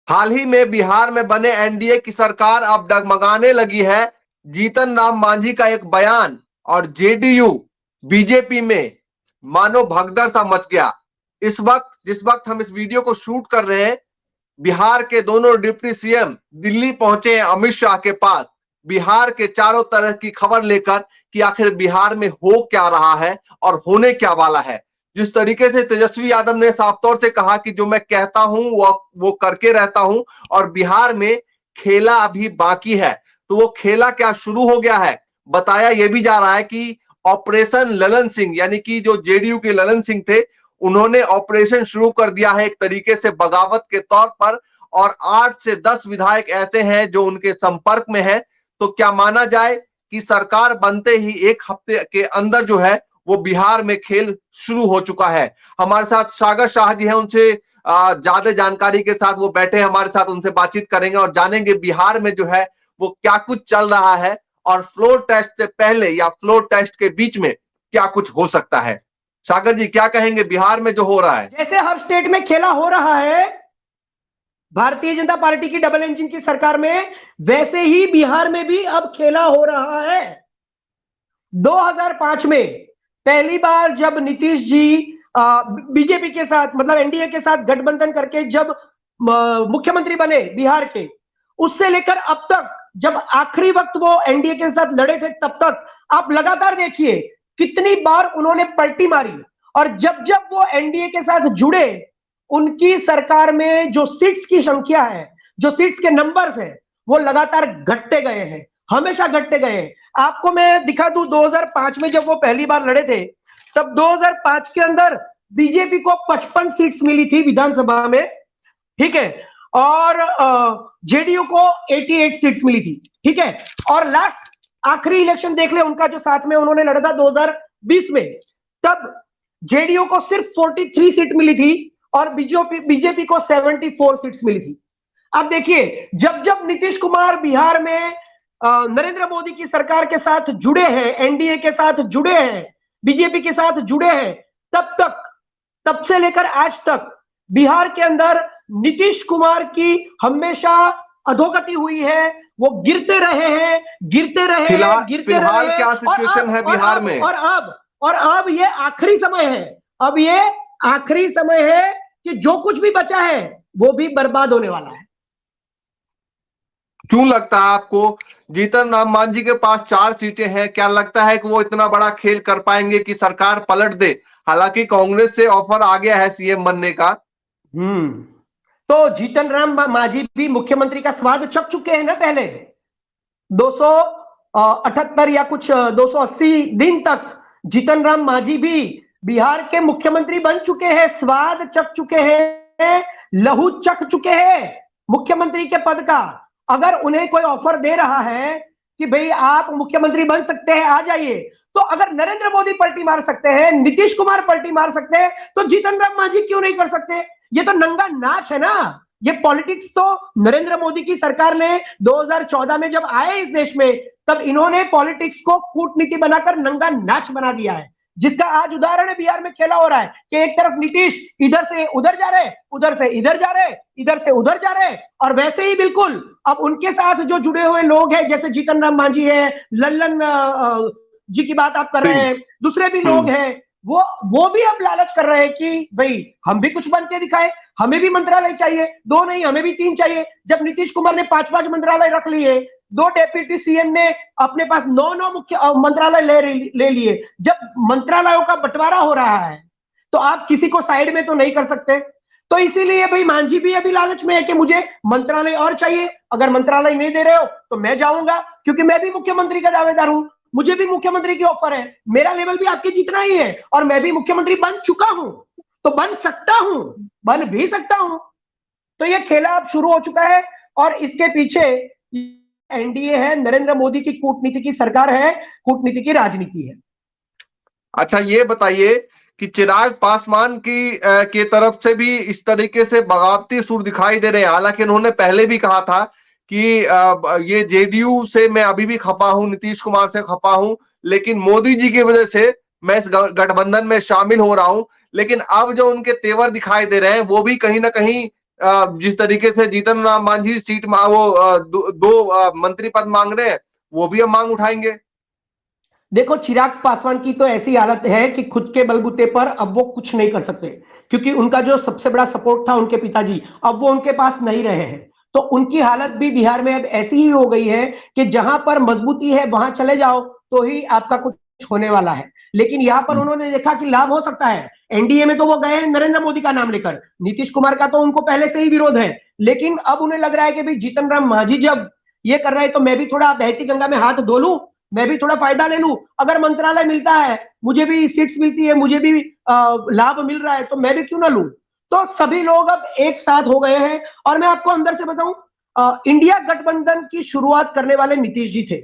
हाल ही में बिहार में बने एनडीए की सरकार अब डगमगाने लगी है। जीतन राम मांझी का एक बयान और जेडीयू बीजेपी में मानो भगदड़ सा मच गया। जिस वक्त हम इस वीडियो को शूट कर रहे हैं, बिहार के दोनों डिप्टी सीएम दिल्ली पहुंचे हैं अमित शाह के पास, बिहार के चारों तरह की खबर लेकर कि आखिर बिहार में हो क्या रहा है और होने क्या वाला है। जिस तरीके से तेजस्वी यादव ने साफ तौर से कहा कि जो मैं कहता हूं वो करके रहता हूं, और बिहार में खेला अभी बाकी है। तो वो खेला क्या शुरू हो गया है? बताया यह भी जा रहा है कि ऑपरेशन ललन सिंह, यानी कि जो जेडीयू के ललन सिंह थे, उन्होंने ऑपरेशन शुरू कर दिया है एक तरीके से बगावत के तौर पर, और 8 से 10 विधायक ऐसे हैं जो उनके संपर्क में हैं। तो क्या माना जाए कि सरकार बनते ही एक हफ्ते के अंदर जो है वो बिहार में खेल शुरू हो चुका है। हमारे साथ सागर शाह जी हैं, उनसे ज्यादा जानकारी के साथ वो बैठे हैं हमारे साथ, उनसे बातचीत करेंगे और जानेंगे बिहार में जो है वो क्या कुछ चल रहा है, और फ्लोर टेस्ट से पहले या फ्लोर टेस्ट के बीच में क्या कुछ हो सकता है। सागर जी, क्या कहेंगे बिहार में जो हो रहा है? जैसे हर स्टेट में खेला हो रहा है भारतीय जनता पार्टी की डबल इंजन की सरकार में, वैसे ही बिहार में भी अब खेला हो रहा है। 2005 में पहली बार जब नीतीश जी बीजेपी के साथ, मतलब एनडीए के साथ गठबंधन करके जब मुख्यमंत्री बने बिहार के, उससे लेकर अब तक जब आखिरी वक्त वो एनडीए के साथ लड़े थे, तब तक आप लगातार देखिए कितनी बार उन्होंने पलटी मारी। और जब जब वो एनडीए के साथ जुड़े, उनकी सरकार में जो सीट्स की संख्या है, जो सीट्स के नंबर्स हैं, वो लगातार घटते गए हैं, हमेशा घटते गए हैं। आपको मैं दिखा दूं, 2005 में जब वो पहली बार लड़े थे, तब 2005 के अंदर बीजेपी को 55 सीट्स मिली थी विधानसभा में, ठीक है, और जेडीयू को 88 सीट्स मिली थी, ठीक है। और लास्ट आखिरी इलेक्शन देख ले उनका, जो साथ में उन्होंने लड़ा था 2020 में, तब जेडीयू को सिर्फ 43 सीट मिली थी और बीजेपी को 74 सीट्स मिली थी। अब देखिए, जब जब नीतीश कुमार बिहार में नरेंद्र मोदी की सरकार के साथ जुड़े हैं, एनडीए के साथ जुड़े हैं, बीजेपी के साथ जुड़े हैं, तब से लेकर आज तक बिहार के अंदर नीतीश कुमार की हमेशा अधोगति हुई है। वो गिरते रहे हैं, गिरते रहे हैं, गिरते रहे हैं। क्या सिचुएशन है बिहार में? और अब ये आखिरी समय है, अब ये आखिरी समय है कि जो कुछ भी बचा है वो भी बर्बाद होने वाला है। क्यों लगता है आपको? जीतन राम मांझी के पास 4 सीटें हैं, क्या लगता है कि वो इतना बड़ा खेल कर पाएंगे कि सरकार पलट दे? हालांकि कांग्रेस से ऑफर आ गया है सीएम बनने का। तो जीतन राम मांझी भी मुख्यमंत्री का स्वाद चख चुके हैं ना। पहले 278 या कुछ 280 दिन तक जीतन राम मांझी भी बिहार के मुख्यमंत्री बन चुके हैं, स्वाद चख चुके हैं, लहू चख चुके हैं मुख्यमंत्री के पद का। अगर उन्हें कोई ऑफर दे रहा है कि भाई आप मुख्यमंत्री बन सकते हैं, आ जाइए, तो अगर नरेंद्र मोदी पलटी मार सकते हैं, नीतीश कुमार पलटी मार सकते हैं, तो जीतन राम मांझी क्यों नहीं कर सकते? ये तो नंगा नाच है ना। ये पॉलिटिक्स तो नरेंद्र मोदी की सरकार ने 2014 में जब आए इस देश में, तब इन्होंने पॉलिटिक्स को कूटनीति बनाकर नंगा नाच बना दिया है, जिसका आज उदाहरण है बिहार में खेला हो रहा है कि एक तरफ नीतीश इधर से उधर जा रहे, उधर से इधर जा रहे, इधर से उधर जा रहे। और वैसे ही बिल्कुल अब उनके साथ जो जुड़े हुए लोग हैं, जैसे जीतन राम मांझी है, लल्लन जी की बात आप कर रहे हैं, दूसरे भी लोग हैं, वो भी अब लालच कर रहे हैं कि भाई हम भी कुछ बन के दिखाएं, हमें भी मंत्रालय चाहिए, 2 नहीं हमें भी 3 चाहिए। जब नीतीश कुमार ने 5-5 मंत्रालय रख लिए, 2 डेप्यूटी सीएम ने अपने पास 9 मुख्य मंत्रालय ले लिए, जब मंत्रालयों का बंटवारा हो रहा है तो आप किसी को साइड में तो नहीं कर सकते। तो इसीलिए भाई मांझी भी अभी लालच में है कि मुझे मंत्रालय और चाहिए, अगर मंत्रालय नहीं दे रहे हो तो मैं जाऊंगा, क्योंकि मैं भी मुख्यमंत्री का दावेदार हूं, मुझे भी मुख्यमंत्री की ऑफर है, मेरा लेवल भी आपके जितना ही है, और मैं भी मुख्यमंत्री बन चुका हूं, तो बन सकता हूं, बन भी सकता हूं। तो यह खेला अब शुरू हो चुका है, और इसके पीछे एनडीए है, नरेंद्र मोदी की कूटनीति की सरकार है, कूटनीति की राजनीति है। अच्छा, ये बताइए कि चिराग पासवान की तरफ से भी इस तरीके से बगावती सुर दिखाई दे रहे हैं। हालांकि उन्होंने पहले भी कहा था कि ये जेडीयू से मैं अभी भी खफा हूं, नीतीश कुमार से खफा हूं, लेकिन मोदी जी की वजह से मैं इस गठबंधन में शामिल हो रहा हूं। लेकिन अब जो उनके तेवर दिखाई दे रहे हैं वो भी कहीं ना कहीं जिस तरीके से जीतन राम मांझी सीट वो दो मंत्री पद मांग रहे हैं, वो भी हम मांग उठाएंगे। देखो, चिराग पासवान की तो ऐसी हालत है कि खुद के बलबूते पर अब वो कुछ नहीं कर सकते, क्योंकि उनका जो सबसे बड़ा सपोर्ट था उनके पिताजी, अब वो उनके पास नहीं रहे हैं। तो उनकी हालत भी बिहार में अब ऐसी ही हो गई है कि जहां पर मजबूती है वहां चले जाओ तो ही आपका कुछ होने वाला है। लेकिन यहां पर उन्होंने देखा कि लाभ हो सकता है। एनडीए में तो वो गए हैं नरेंद्र मोदी का नाम लेकर, नीतीश कुमार का तो उनको पहले से ही विरोध है, लेकिन अब उन्हें लग रहा है कि भाई जीतन राम मांझी जब ये कर रहे हैं तो मैं भी थोड़ा बहती गंगा में हाथ धो लूं, मैं भी थोड़ा फायदा ले लूं। अगर मंत्रालय मिलता है, मुझे भी सीट्स मिलती है, मुझे भी लाभ मिल रहा है, तो मैं भी क्यों ना लूं। तो सभी लोग अब एक साथ हो गए हैं। और मैं आपको अंदर से बताऊं, इंडिया गठबंधन की शुरुआत करने वाले नीतीश जी थे,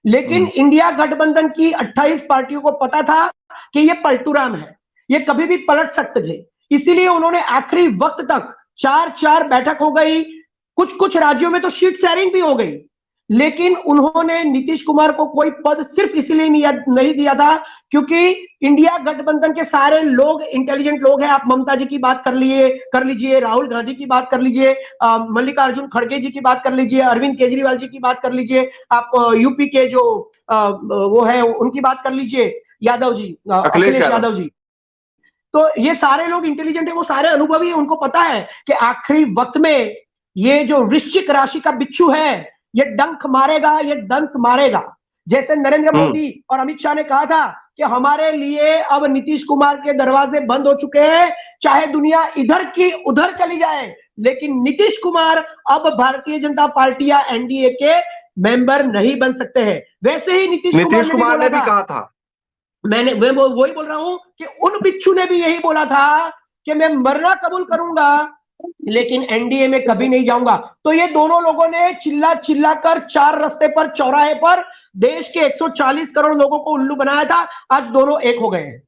लेकिन इंडिया गठबंधन की 28 पार्टियों को पता था कि ये पलटूराम है, ये कभी भी पलट सकते थे। इसीलिए उन्होंने आखिरी वक्त तक 4-4 बैठक हो गई, कुछ कुछ राज्यों में तो सीट शेयरिंग भी हो गई, लेकिन उन्होंने नीतीश कुमार को कोई पद सिर्फ इसलिए नहीं दिया था क्योंकि इंडिया गठबंधन के सारे लोग इंटेलिजेंट लोग हैं। आप ममता जी की बात कर लीजिए, राहुल गांधी की बात कर लीजिए, मल्लिकार्जुन खड़गे जी की बात कर लीजिए, अरविंद केजरीवाल जी की बात कर लीजिए, आप यूपी के जो वो है उनकी बात कर लीजिए, यादव जी, अखिलेश यादव जी। तो ये सारे लोग इंटेलिजेंट है, वो सारे अनुभवी है, उनको पता है कि आखिरी वक्त में ये जो वृश्चिक राशि का बिच्छू है ये डंक मारेगा, ये दंश मारेगा। जैसे नरेंद्र मोदी और अमित शाह ने कहा था कि हमारे लिए अब नीतीश कुमार के दरवाजे बंद हो चुके हैं, चाहे दुनिया इधर की उधर चली जाए, लेकिन नीतीश कुमार अब भारतीय जनता पार्टी या एनडीए के मेंबर नहीं बन सकते हैं। वैसे ही नीतीश कुमार ने भी कहा था, मैं वही बोल रहा हूं कि उन बिच्छू ने भी यही बोला था कि मैं मरना कबूल करूंगा लेकिन एनडीए में कभी नहीं जाऊंगा। तो ये दोनों लोगों ने चिल्ला चिल्ला कर 4 रास्ते पर, चौराहे पर देश के 140 करोड़ लोगों को उल्लू बनाया था। आज दोनों एक हो गए हैं।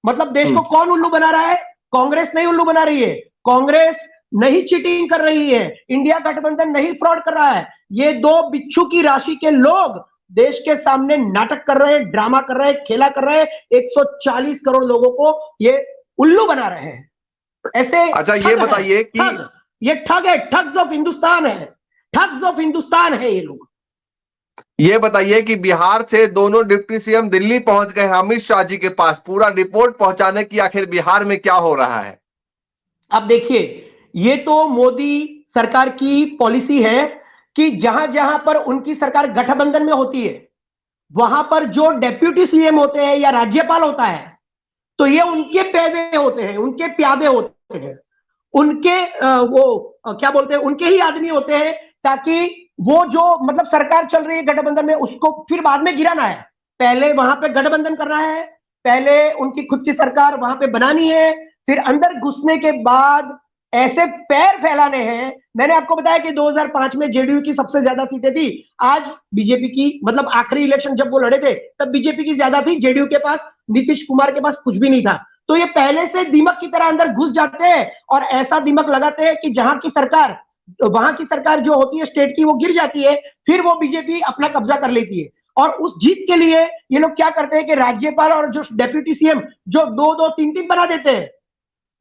मतलब देश को कौन उल्लू बना रहा है? कांग्रेस नहीं उल्लू बना रही है, कांग्रेस नहीं चीटिंग कर रही है, इंडिया गठबंधन नहीं फ्रॉड कर रहा है। ये दो बिच्छू की राशि के लोग देश के सामने नाटक कर रहे हैं, ड्रामा कर रहे हैं, खेला कर रहे हैं, 140 करोड़ लोगों को ये उल्लू बना रहे हैं। ऐसे अच्छा, ये बताइए कि ये ठग है, ठग्स ऑफ हिंदुस्तान है, ठग्स ऑफ हिंदुस्तान है ये लोग। ये बताइए कि बिहार से दोनों डिप्टी सीएम दिल्ली पहुंच गए हैं अमित शाह जी के पास, पूरा रिपोर्ट पहुंचाने की आखिर बिहार में क्या हो रहा है। अब देखिए, ये तो मोदी सरकार की पॉलिसी है कि जहां जहां पर उनकी सरकार गठबंधन में होती है वहां पर जो डेप्यूटी सीएम होते हैं या राज्यपाल होता है तो ये उनके पैदे होते हैं, उनके प्यादे होते हैं, उनके क्या बोलते हैं, उनके ही आदमी होते हैं, ताकि वो जो मतलब सरकार चल रही है गठबंधन में उसको फिर बाद में गिराना है। पहले वहां पे गठबंधन करना है, पहले उनकी खुद की सरकार वहां पे बनानी है, फिर अंदर घुसने के बाद ऐसे पैर फैलाने हैं। मैंने आपको बताया कि 2005 में जेडीयू की सबसे ज्यादा सीटें थी, आज बीजेपी की, मतलब आखिरी इलेक्शन जब वो लड़े थे तब बीजेपी की ज्यादा थी, जेडीयू के पास, नीतीश कुमार के पास कुछ भी नहीं था। तो ये पहले से दीमक की तरह अंदर घुस जाते हैं और ऐसा दीमक लगाते हैं कि जहां की सरकार, वहां की सरकार जो होती है स्टेट की, वो गिर जाती है, फिर वो बीजेपी अपना कब्जा कर लेती है। और उस जीत के लिए ये लोग क्या करते हैं कि राज्यपाल और जो डेप्यूटी सीएम जो 2-2, 3-3 बना देते हैं,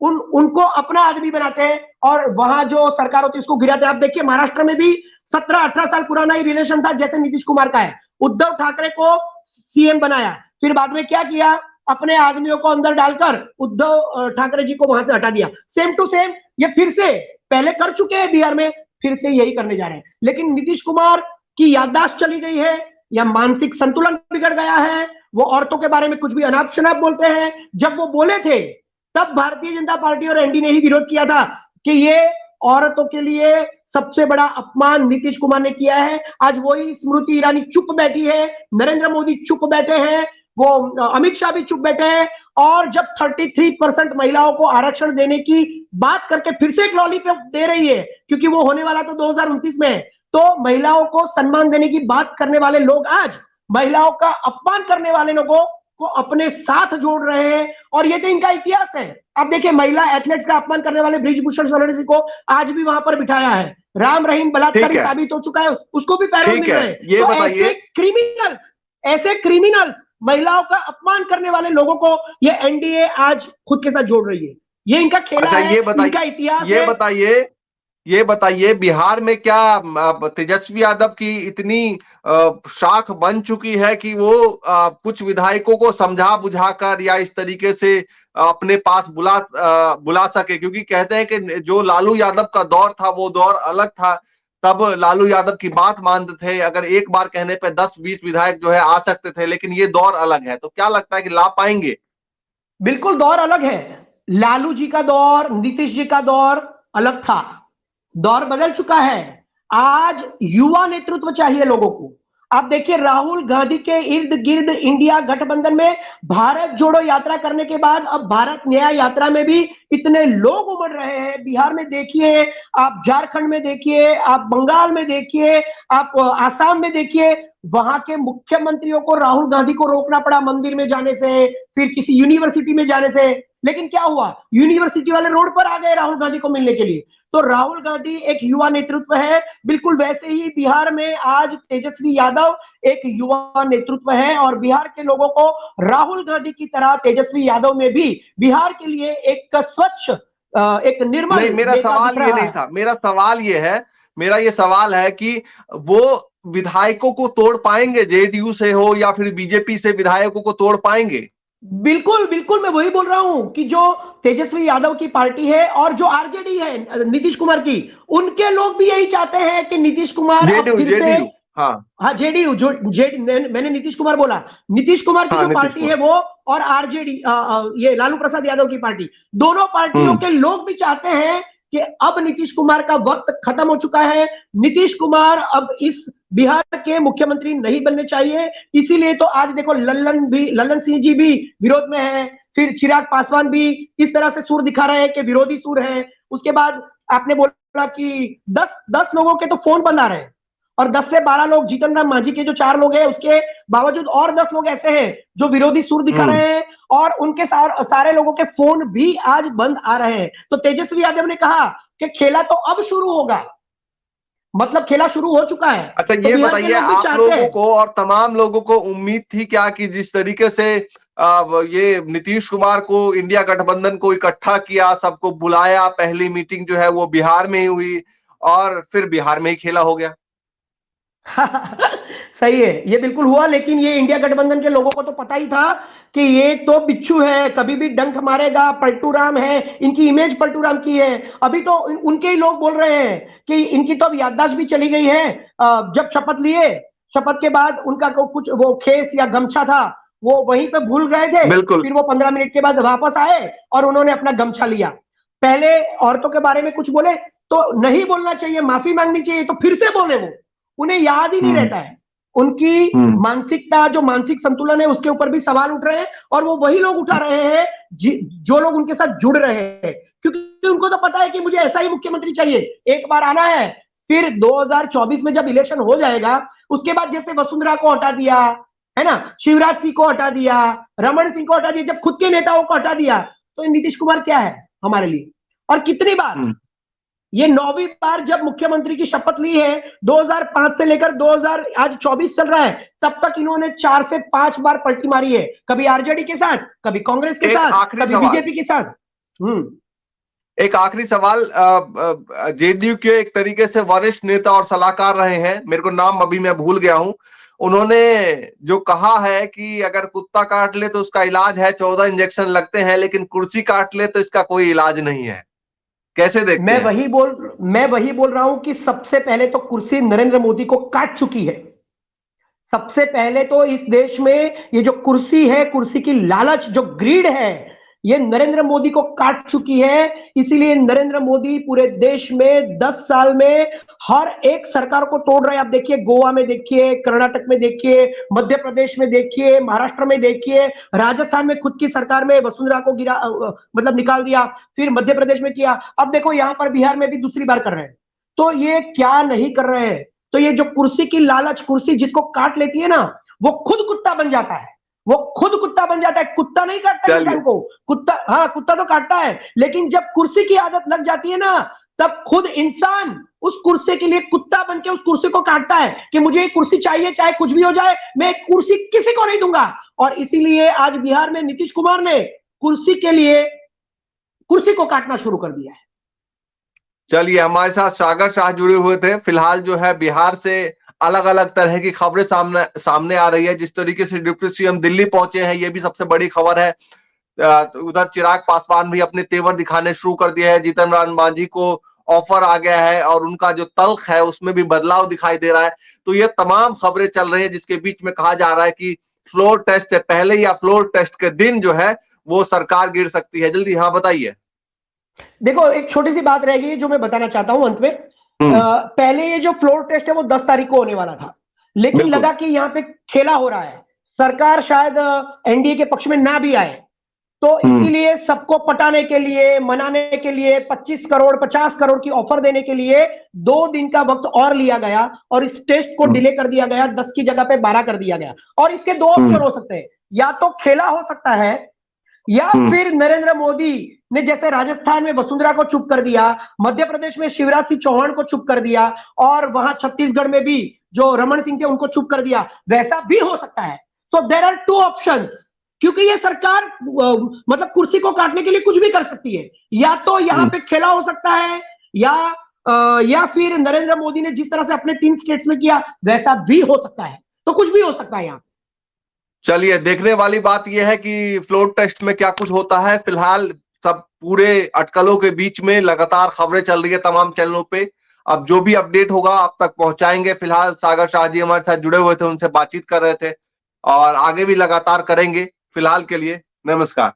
उनको अपना आदमी बनाते हैं और वहां जो सरकार होती है उसको गिराते हैं। आप देखिए, महाराष्ट्र में भी 17-18 साल पुराना ही रिलेशन था जैसे नीतीश कुमार का है। उद्धव ठाकरे को सीएम बनाया, फिर बाद में क्या किया, अपने आदमियों को अंदर डालकर उद्धव ठाकरे जी को वहां से हटा दिया। सेम टू सेम ये फिर से पहले कर चुके हैं बिहार में, फिर से यही करने जा रहे हैं। लेकिन नीतीश कुमार की याददाश्त चली गई है या मानसिक संतुलन बिगड़ गया है, वो औरतों के बारे में कुछ भी अनाप शनाप बोलते हैं। जब वो बोले थे तब भारतीय जनता पार्टी और एनडीए ने ही विरोध किया था कि ये औरतों के लिए सबसे बड़ा अपमान नीतीश कुमार ने किया है। आज वही स्मृति ईरानी चुप बैठी है, नरेंद्र मोदी चुप बैठे हैं, वो अमित शाह भी चुप बैठे हैं। और जब 33% महिलाओं को आरक्षण देने की बात करके फिर से एक लॉलीपॉप दे रही है, क्योंकि वो होने वाला तो 2029 में है, तो महिलाओं को सम्मान देने की बात करने वाले लोग आज महिलाओं का अपमान करने वाले लोगों को अपने साथ जोड़ रहे हैं। और ये तो इनका इतिहास है। अब देखिए, महिला एथलेट्स का अपमान करने वाले ब्रिजभूषण शरण को आज भी वहां पर बिठाया है। राम रहीम बलात्कारी साबित हो चुका है, उसको भी पैरोल मिल रहे हैं। तो ऐसे क्रिमिनल्स महिलाओं का अपमान करने वाले लोगों को ये एनडीए आज खुद के साथ जोड़ रही है। ये इनका खेला अच्छा, है, इनका इतिहास है। ये बताइए बिहार में क्या तेजस्वी यादव की इतनी शाख बन चुकी है कि वो कुछ विधायकों को समझा बुझा कर या इस तरीके से अपने पास बुला सके? क्योंकि कहते हैं कि जो लालू यादव का दौर था वो दौर अलग था। तब लालू यादव की बात मानते थे, अगर एक बार कहने पे 10-20 विधायक जो है आ सकते थे, लेकिन ये दौर अलग है। तो क्या लगता है कि ला पाएंगे? बिल्कुल दौर अलग है। लालू जी का दौर, नीतीश जी का दौर अलग था। दौर बदल चुका है। आज युवा नेतृत्व चाहिए लोगों को। आप देखिए राहुल गांधी के इर्द गिर्द इंडिया गठबंधन में भारत जोड़ो यात्रा करने के बाद अब भारत न्याय यात्रा में भी इतने लोग उमड़ रहे हैं। बिहार में देखिए, आप झारखंड में देखिए, आप बंगाल में देखिए, आप आसाम में देखिए, वहां के मुख्यमंत्रियों को राहुल गांधी को रोकना पड़ा मंदिर में जाने से, फिर किसी यूनिवर्सिटी में जाने से। लेकिन क्या हुआ, यूनिवर्सिटी वाले रोड पर आ गए राहुल गांधी को मिलने के लिए। तो राहुल गांधी एक युवा नेतृत्व है। बिल्कुल वैसे ही बिहार में आज तेजस्वी यादव एक युवा नेतृत्व है, और बिहार के लोगों को राहुल गांधी की तरह तेजस्वी यादव में भी बिहार के लिए एक स्वच्छ, एक निर्मल नहीं, मेरा नेता सवाल दिख ये रहा नहीं है। था। मेरा ये सवाल है कि वो विधायकों को तोड़ पाएंगे? जेडीयू से हो या फिर बीजेपी से विधायकों को तोड़ पाएंगे? बिल्कुल बिल्कुल, मैं वही बोल रहा हूं कि जो तेजस्वी यादव की पार्टी है और जो आरजेडी है नीतीश कुमार की, उनके लोग भी यही चाहते हैं कि नीतीश कुमार अब जेडीयू फिर से। जेडीयू हाँ। हाँ, जेडीयू, जो मैंने नीतीश कुमार बोला, नीतीश कुमार की हाँ, जो नीतीश पार्टी कुमार। है वो, और आरजेडी, ये लालू प्रसाद यादव की पार्टी, दोनों पार्टियों हम्म। के लोग भी चाहते हैं कि अब नीतीश कुमार का वक्त खत्म हो चुका है। नीतीश कुमार अब इस बिहार के मुख्यमंत्री नहीं बनने चाहिए। इसीलिए तो आज देखो लल्लन सिंह जी भी विरोध में है, फिर चिराग पासवान भी इस तरह से सुर दिखा रहे हैं कि विरोधी सुर है। उसके बाद आपने बोला कि 10 लोगों के तो फोन बंद आ रहे हैं, और 10 से 12 लोग, जीतन राम मांझी के जो 4 लोग हैं उसके बावजूद और 10 लोग ऐसे हैं जो विरोधी सुर दिखा हम्म। रहे हैं, और उनके सारे लोगों के फोन भी आज बंद आ रहे हैं। तो तेजस्वी यादव ने कहा कि खेला तो अब शुरू होगा, मतलब खेला शुरू हो चुका है। अच्छा, तो ये बिहार के बताइए, लोग भी आप चाहते लोगों हैं। को और तमाम लोगों को उम्मीद थी क्या कि जिस तरीके से ये नीतीश कुमार को इंडिया गठबंधन को इकट्ठा किया, सबको बुलाया, पहली मीटिंग जो है वो बिहार में ही हुई और फिर बिहार में ही खेला हो गया? सही है, ये बिल्कुल हुआ। लेकिन ये इंडिया गठबंधन के लोगों को तो पता ही था कि ये तो बिच्छू है, कभी भी डंक मारेगा, पलटू राम है, इनकी इमेज पलटू राम की है। अभी तो उनके ही लोग बोल रहे हैं कि इनकी तो अब याददाश्त भी चली गई है। जब शपथ लिए, शपथ के बाद उनका कुछ वो खेस या गमछा था वो वहीं पे भूल गए थे, बिल्कुल। फिर वो 15 मिनट के बाद वापस आए और उन्होंने अपना गमछा लिया। पहले औरतों के बारे में कुछ बोले तो नहीं बोलना चाहिए, माफी मांगनी चाहिए, तो फिर से बोले वो, उन्हें याद ही नहीं हम्म। रहता है। उनकी हम्म। मानसिकता, जो मानसिक संतुलन है, उसके ऊपर भी सवाल उठ रहे हैं, और वो वही लोग उठा रहे हैं जो लोग उनके साथ जुड़ रहे हैं, क्योंकि उनको तो पता है कि मुझे ऐसा ही मुख्यमंत्री चाहिए, एक बार आना है। फिर 2024 में जब इलेक्शन हो जाएगा, उसके बाद जैसे वसुंधरा को हटा दिया है ना, शिवराज सिंह को हटा दिया, रमन सिंह को हटा दिया, जब खुद के नेताओं को हटा दिया, तो नीतीश कुमार क्या है हमारे लिए? और कितनी बार, ये 9वीं बार जब मुख्यमंत्री की शपथ ली है, 2005 से लेकर 2000 आज 24 चल रहा है, तब तक इन्होंने 4 से 5 बार पलटी मारी है, कभी आरजेडी के साथ, कभी कांग्रेस के एक साथ, आखिरी कभी सवाल बीजेपी के साथ। एक आखिरी सवाल, जेडीयू के एक तरीके से वरिष्ठ नेता और सलाहकार रहे हैं, मेरे को नाम अभी मैं भूल गया हूं, उन्होंने जो कहा है कि अगर कुत्ता काट ले तो उसका इलाज है, 14 इंजेक्शन लगते हैं, लेकिन कुर्सी काट ले तो इसका कोई इलाज नहीं है। कैसे देखते हैं? मैं वही बोल रहा हूं कि सबसे पहले तो कुर्सी नरेंद्र मोदी को काट चुकी है। सबसे पहले तो इस देश में ये जो कुर्सी है, कुर्सी की लालच, जो ग्रीड है, ये नरेंद्र मोदी को काट चुकी है। इसीलिए नरेंद्र मोदी पूरे देश में 10 साल में हर एक सरकार को तोड़ रहे हैं। आप देखिए, गोवा में देखिए, कर्नाटक में देखिए, मध्य प्रदेश में देखिए, महाराष्ट्र में देखिए, राजस्थान में खुद की सरकार में वसुंधरा को गिरा, मतलब निकाल दिया, फिर मध्य प्रदेश में किया, अब देखो यहां पर बिहार में भी दूसरी बार कर रहे हैं। तो ये क्या नहीं कर रहे हैं? तो ये जो कुर्सी की लालच, कुर्सी जिसको काट लेती है ना, वो खुद कुत्ता बन जाता है, वो खुद कुत्ता बन जाता है। कुत्ता नहीं काटता इंसान को, कुत्ता, हाँ कुत्ता तो काटता है, लेकिन जब कुर्सी की आदत लग जाती है ना, तब खुद इंसान उस कुर्सी के लिए कुत्ता बन के उस कुर्सी को काटता है कि मुझे ये कुर्सी चाहिए, चाहे कुछ भी हो जाए, मैं कुर्सी किसी को नहीं दूंगा। और इसीलिए आज बिहार में नीतीश कुमार ने कुर्सी के लिए कुर्सी को काटना शुरू कर दिया है। चलिए, हमारे साथ सागर शाह जुड़े हुए थे। फिलहाल जो है बिहार से अलग अलग तरह की खबरें सामने आ रही है। जिस तरीके से डिप्टी सीएम दिल्ली पहुंचे हैं, ये भी सबसे बड़ी खबर है। तो उधर चिराग पासवान भी अपने तेवर दिखाने शुरू कर दिए हैं। जीतन राम मांझी को ऑफर आ गया है और उनका जो तल्ख है उसमें भी बदलाव दिखाई दे रहा है। तो ये तमाम खबरें चल रही है, जिसके बीच में कहा जा रहा है कि फ्लोर टेस्ट से पहले या फ्लोर टेस्ट के दिन जो है वो सरकार गिर सकती है। जल्दी, हाँ बताइए। देखो, एक छोटी सी बात रहेगी जो मैं बताना चाहता हूं अंत में। पहले ये जो फ्लोर टेस्ट है वो 10 तारीख को होने वाला था, लेकिन बिल्कुल। लगा कि यहाँ पे खेला हो रहा है, सरकार शायद एनडीए के पक्ष में ना भी आए, तो इसीलिए सबको पटाने के लिए, मनाने के लिए 25 करोड़ 50 करोड़ की ऑफर देने के लिए 2 दिन का वक्त और लिया गया और इस टेस्ट को डिले कर दिया गया, 10 की जगह पे 12 कर दिया गया। और इसके दो ऑप्शन हो सकते हैं, या तो खेला हो सकता है या फिर नरेंद्र मोदी ने जैसे राजस्थान में वसुंधरा को चुप कर दिया, मध्य प्रदेश में शिवराज सिंह चौहान को चुप कर दिया और वहां छत्तीसगढ़ में भी जो रमन सिंह थे उनको चुप कर दिया, वैसा भी हो सकता है। सो देयर आर 2 ऑप्शंस, क्योंकि ये सरकार मतलब कुर्सी को काटने के लिए कुछ भी कर सकती है। या तो यहां पे खेला हो सकता है या फिर नरेंद्र मोदी ने जिस तरह से अपने 3 स्टेट्स में किया वैसा भी हो सकता है। तो कुछ भी हो सकता है यहां। चलिए, देखने वाली बात यह है कि फ्लोर टेस्ट में क्या कुछ होता है। फिलहाल सब पूरे अटकलों के बीच में लगातार खबरें चल रही है तमाम चैनलों पे। अब जो भी अपडेट होगा आप तक पहुंचाएंगे। फिलहाल सागर शाह जी हमारे साथ जुड़े हुए थे, उनसे बातचीत कर रहे थे और आगे भी लगातार करेंगे। फिलहाल के लिए नमस्कार।